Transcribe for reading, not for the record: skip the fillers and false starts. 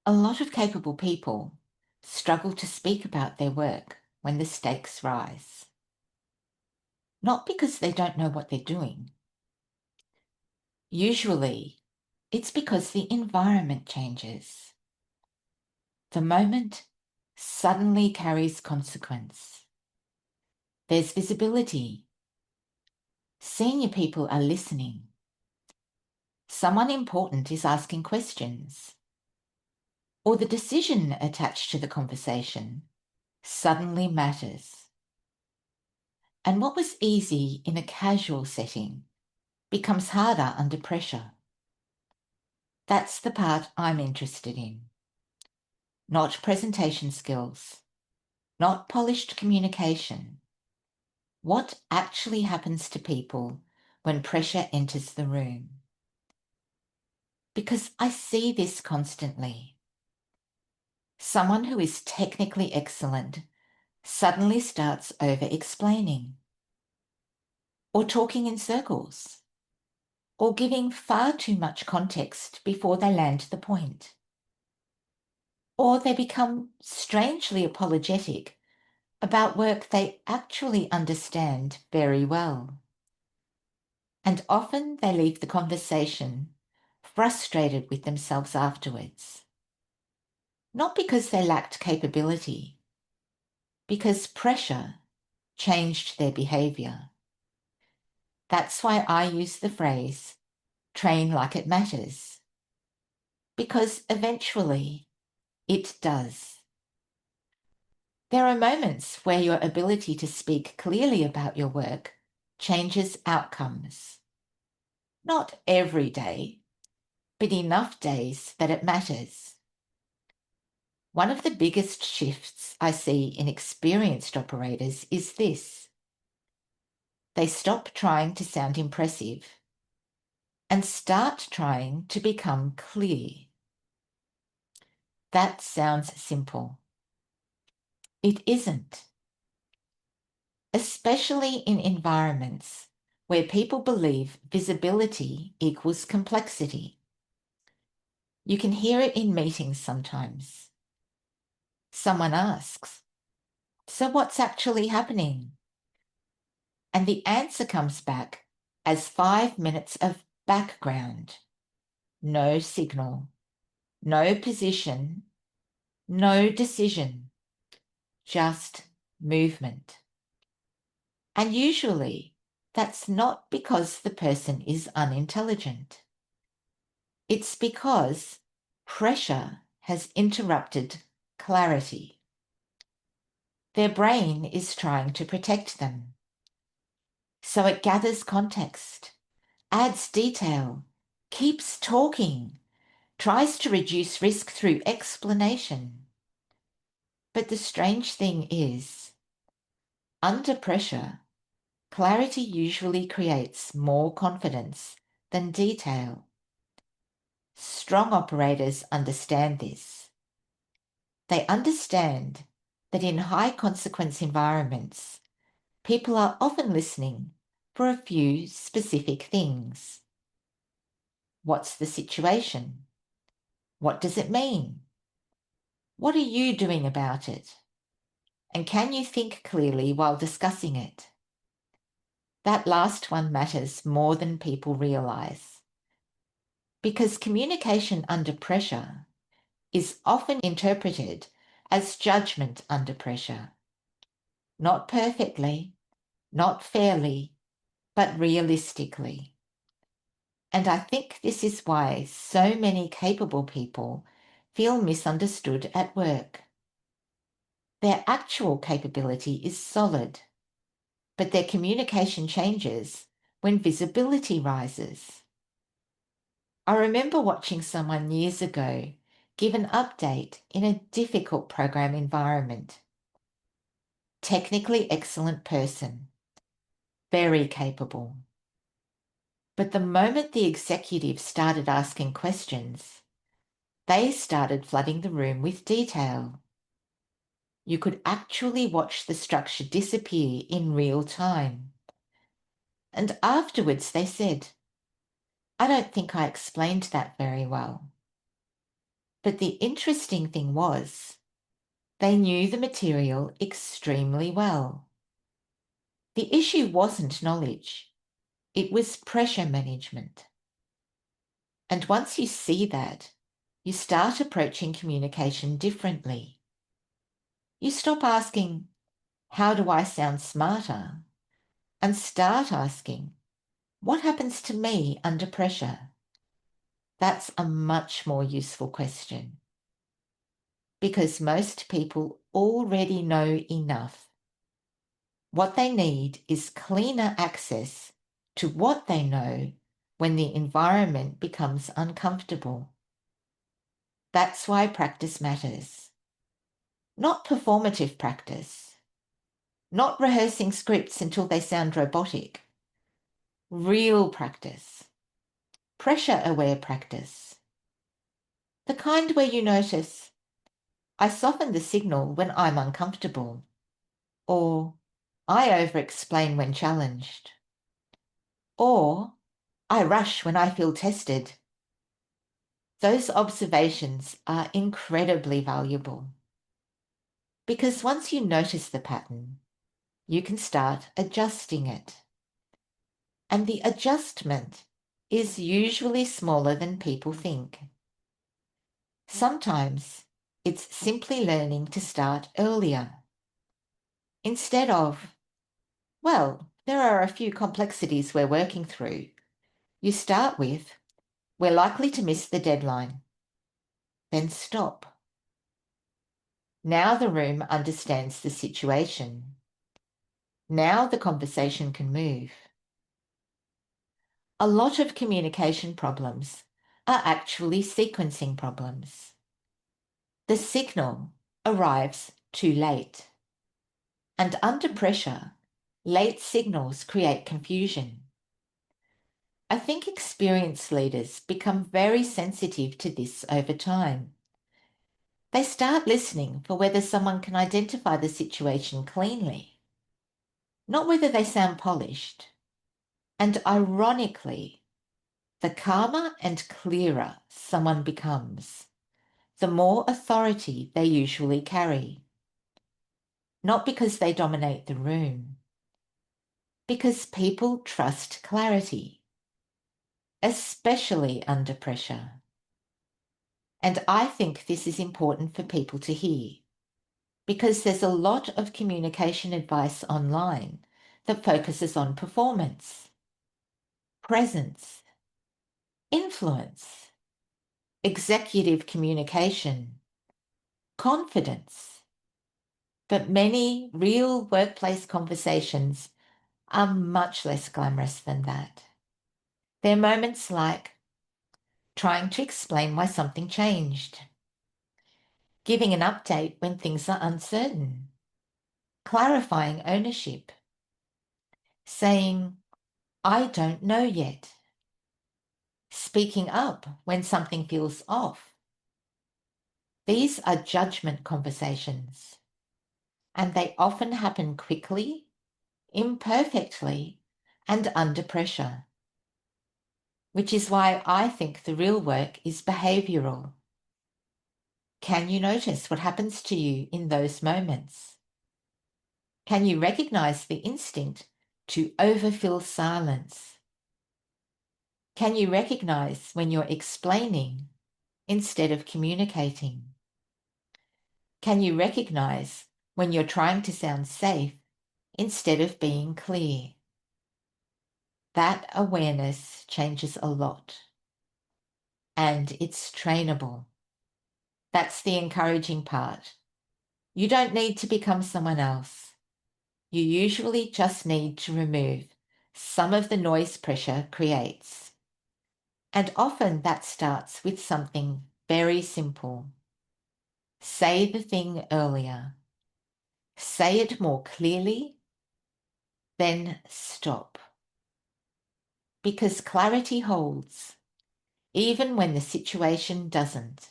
A lot of capable people struggle to speak about their work when the stakes rise. Not because they don't know what they're doing. Usually, it's because the environment changes. The moment suddenly carries consequence. There's visibility. Senior people are listening. Someone important is asking questions. Or the decision attached to the conversation suddenly matters. And what was easy in a casual setting becomes harder under pressure. That's the part I'm interested in. Not presentation skills, not polished communication. What actually happens to people when pressure enters the room? Because I see this constantly. Someone who is technically excellent suddenly starts over-explaining, or talking in circles, or giving far too much context before they land the point. Or they become strangely apologetic about work they actually understand very well. And often they leave the conversation frustrated with themselves afterwards. Not because they lacked capability, because pressure changed their behaviour. That's why I use the phrase, train like it matters. Because eventually it does. There are moments where your ability to speak clearly about your work changes outcomes. Not every day, but enough days that it matters. One of the biggest shifts I see in experienced operators is this. They stop trying to sound impressive and start trying to become clear. That sounds simple. It isn't. Especially in environments where people believe visibility equals complexity. You can hear it in meetings sometimes. Someone asks, "So what's actually happening?" And the answer comes back as 5 minutes of background. No signal, no position, no decision, just movement. And usually that's not because the person is unintelligent. It's because pressure has interrupted clarity. Their brain is trying to protect them. So it gathers context, adds detail, keeps talking, tries to reduce risk through explanation. But the strange thing is, under pressure, clarity usually creates more confidence than detail. Strong operators understand this. They understand that in high-consequence environments, people are often listening for a few specific things. What's the situation? What does it mean? What are you doing about it? And can you think clearly while discussing it? That last one matters more than people realise. Because communication under pressure is often interpreted as judgment under pressure. Not perfectly, not fairly, but realistically. And I think this is why so many capable people feel misunderstood at work. Their actual capability is solid, but their communication changes when visibility rises. I remember watching someone years ago give an update in a difficult program environment. Technically excellent person, very capable. But the moment the executive started asking questions, they started flooding the room with detail. You could actually watch the structure disappear in real time. And afterwards they said, "I don't think I explained that very well." But the interesting thing was, they knew the material extremely well. The issue wasn't knowledge, it was pressure management. And once you see that, you start approaching communication differently. You stop asking, how do I sound smarter? And start asking, what happens to me under pressure? That's a much more useful question, because most people already know enough. What they need is cleaner access to what they know when the environment becomes uncomfortable. That's why practice matters. Not performative practice, not rehearsing scripts until they sound robotic. Real practice, pressure-aware practice. The kind where you notice, I soften the signal when I'm uncomfortable, or I over-explain when challenged, or I rush when I feel tested. Those observations are incredibly valuable, because once you notice the pattern, you can start adjusting it. And the adjustment is usually smaller than people think. Sometimes it's simply learning to start earlier. Instead of, well, there are a few complexities we're working through, you start with, we're likely to miss the deadline. Then stop. Now the room understands the situation. Now the conversation can move. A lot of communication problems are actually sequencing problems. The signal arrives too late. And under pressure, late signals create confusion. I think experienced leaders become very sensitive to this over time. They start listening for whether someone can identify the situation cleanly, not whether they sound polished. And ironically, the calmer and clearer someone becomes, the more authority they usually carry. Not because they dominate the room, because people trust clarity, especially under pressure. And I think this is important for people to hear, because there's a lot of communication advice online that focuses on performance, presence, influence, executive communication, confidence. But many real workplace conversations are much less glamorous than that. They're moments like trying to explain why something changed, giving an update when things are uncertain, clarifying ownership, saying, I don't know yet, speaking up when something feels off. These are judgment conversations, and they often happen quickly, imperfectly, and under pressure, which is why I think the real work is behavioural. Can you notice what happens to you in those moments? Can you recognise the instinct to overfill silence? Can you recognise when you're explaining instead of communicating? Can you recognise when you're trying to sound safe instead of being clear? That awareness changes a lot, and it's trainable. That's the encouraging part. You don't need to become someone else. You usually just need to remove some of the noise pressure creates. And often that starts with something very simple. Say the thing earlier. Say it more clearly, then stop. Because clarity holds, even when the situation doesn't.